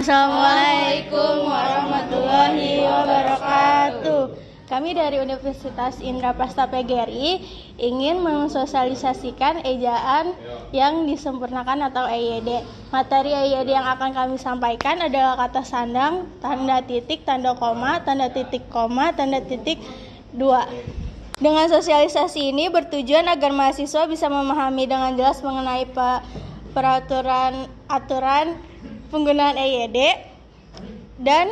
Assalamualaikum warahmatullahi wabarakatuh. Kami dari Universitas Indraprasta PGRI ingin mensosialisasikan ejaan yang disempurnakan atau EYD. Materi EYD yang akan kami sampaikan adalah kata sandang, tanda titik, tanda koma, tanda titik koma, tanda titik dua. Dengan sosialisasi ini bertujuan agar mahasiswa bisa memahami dengan jelas mengenai peraturan penggunaan EYD dan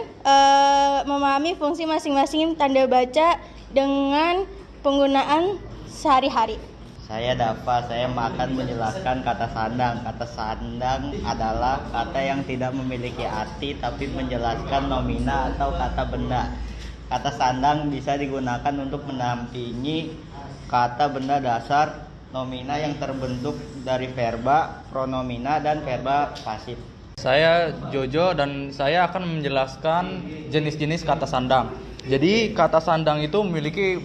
memahami fungsi masing-masing tanda baca dengan penggunaan sehari-hari. Saya Dafa, saya akan menjelaskan kata sandang. Kata sandang adalah kata yang tidak memiliki arti tapi menjelaskan nomina atau kata benda. Kata sandang bisa digunakan untuk mendampingi kata benda dasar nomina yang terbentuk dari verba, pronomina, dan verba pasif. Saya Jojo dan saya akan menjelaskan jenis-jenis kata sandang. Jadi kata sandang itu memiliki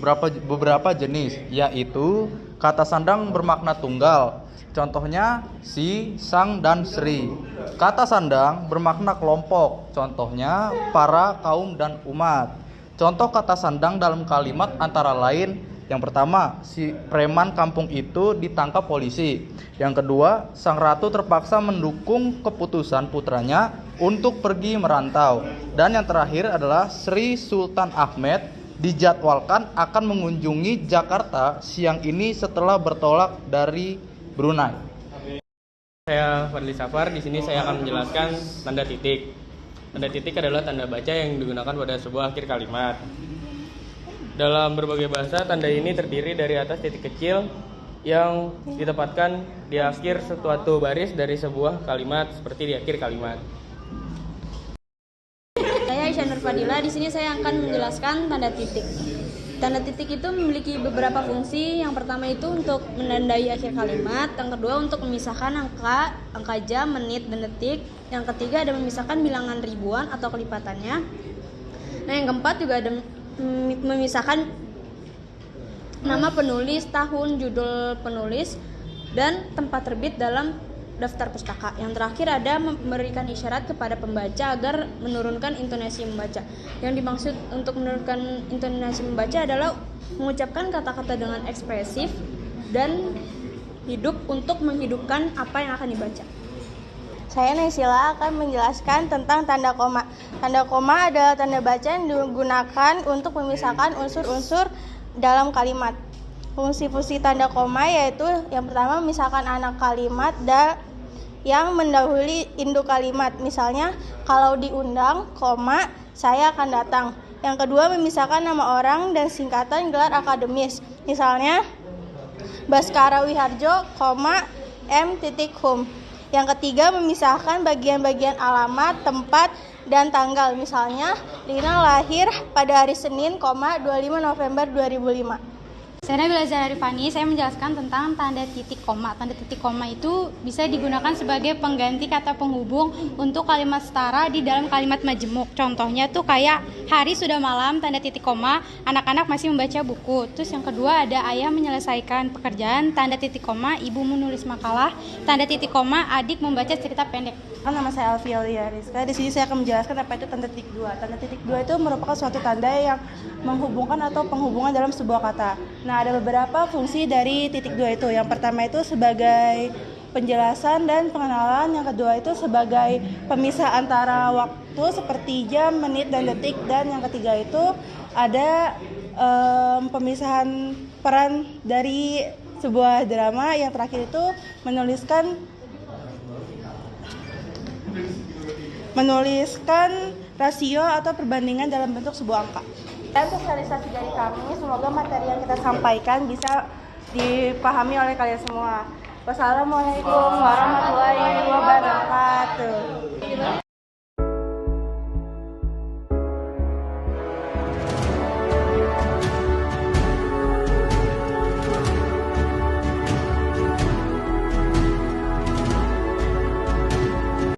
beberapa jenis, yaitu kata sandang bermakna tunggal. Contohnya si, sang, dan sri. Kata sandang bermakna kelompok. Contohnya para, kaum, dan umat. Contoh kata sandang dalam kalimat antara lain: yang pertama, si preman kampung itu ditangkap polisi. Yang kedua, sang ratu terpaksa mendukung keputusan putranya untuk pergi merantau. Dan yang terakhir adalah Sri Sultan Ahmed dijadwalkan akan mengunjungi Jakarta siang ini setelah bertolak dari Brunei. Saya Fadli Safar, di sini saya akan menjelaskan tanda titik. Tanda titik adalah tanda baca yang digunakan pada sebuah akhir kalimat. Dalam berbagai bahasa, tanda ini terdiri dari atas titik kecil yang ditempatkan di akhir suatu baris dari sebuah kalimat seperti di akhir kalimat. Saya Aisyah Nur Fadila, di sini saya akan menjelaskan tanda titik. Tanda titik itu memiliki beberapa fungsi. Yang pertama itu untuk menandai akhir kalimat, yang kedua untuk memisahkan angka jam, menit, dan detik. Yang ketiga ada memisahkan bilangan ribuan atau kelipatannya. Nah, yang keempat juga ada memisahkan nama penulis, tahun, judul penulis, dan tempat terbit dalam daftar pustaka. Yang terakhir ada memberikan isyarat kepada pembaca agar menurunkan intonasi membaca. Yang dimaksud untuk menurunkan intonasi membaca adalah mengucapkan kata-kata dengan ekspresif dan hidup untuk menghidupkan apa yang akan dibaca. Saya Naysila akan menjelaskan tentang tanda koma. Tanda koma adalah tanda baca yang digunakan untuk memisahkan unsur-unsur dalam kalimat. Fungsi-fungsi tanda koma yaitu yang pertama memisahkan anak kalimat dan yang mendahului induk kalimat. Misalnya, kalau diundang, koma, saya akan datang. Yang kedua, memisahkan nama orang dan singkatan gelar akademis. Misalnya, Baskara Wiharjo, koma, M.hum. Yang ketiga, memisahkan bagian-bagian alamat, tempat, dan tanggal. Misalnya, Lina lahir pada hari Senin, 25 November 2005. Saya Nabila Zarifani, saya menjelaskan tentang tanda titik koma. Tanda titik koma itu bisa digunakan sebagai pengganti kata penghubung untuk kalimat setara di dalam kalimat majemuk. Contohnya tuh kayak hari sudah malam, tanda titik koma, anak-anak masih membaca buku. Terus yang kedua ada ayah menyelesaikan pekerjaan, tanda titik koma, ibu menulis makalah, tanda titik koma, adik membaca cerita pendek. Nama saya Alfia Rizka. Di sini saya akan menjelaskan apa itu tanda titik dua. Tanda titik dua itu merupakan suatu tanda yang menghubungkan atau penghubungan dalam sebuah kata. Nah, ada beberapa fungsi dari titik dua itu. Yang pertama itu sebagai penjelasan dan pengenalan. Yang kedua itu sebagai pemisah antara waktu seperti jam, menit, dan detik. Dan yang ketiga itu ada pemisahan peran dari sebuah drama. Yang terakhir itu menuliskan rasio atau perbandingan dalam bentuk sebuah angka. Dan sosialisasi dari kami, semoga materi yang kita sampaikan bisa dipahami oleh kalian semua. Wassalamualaikum warahmatullahi wabarakatuh.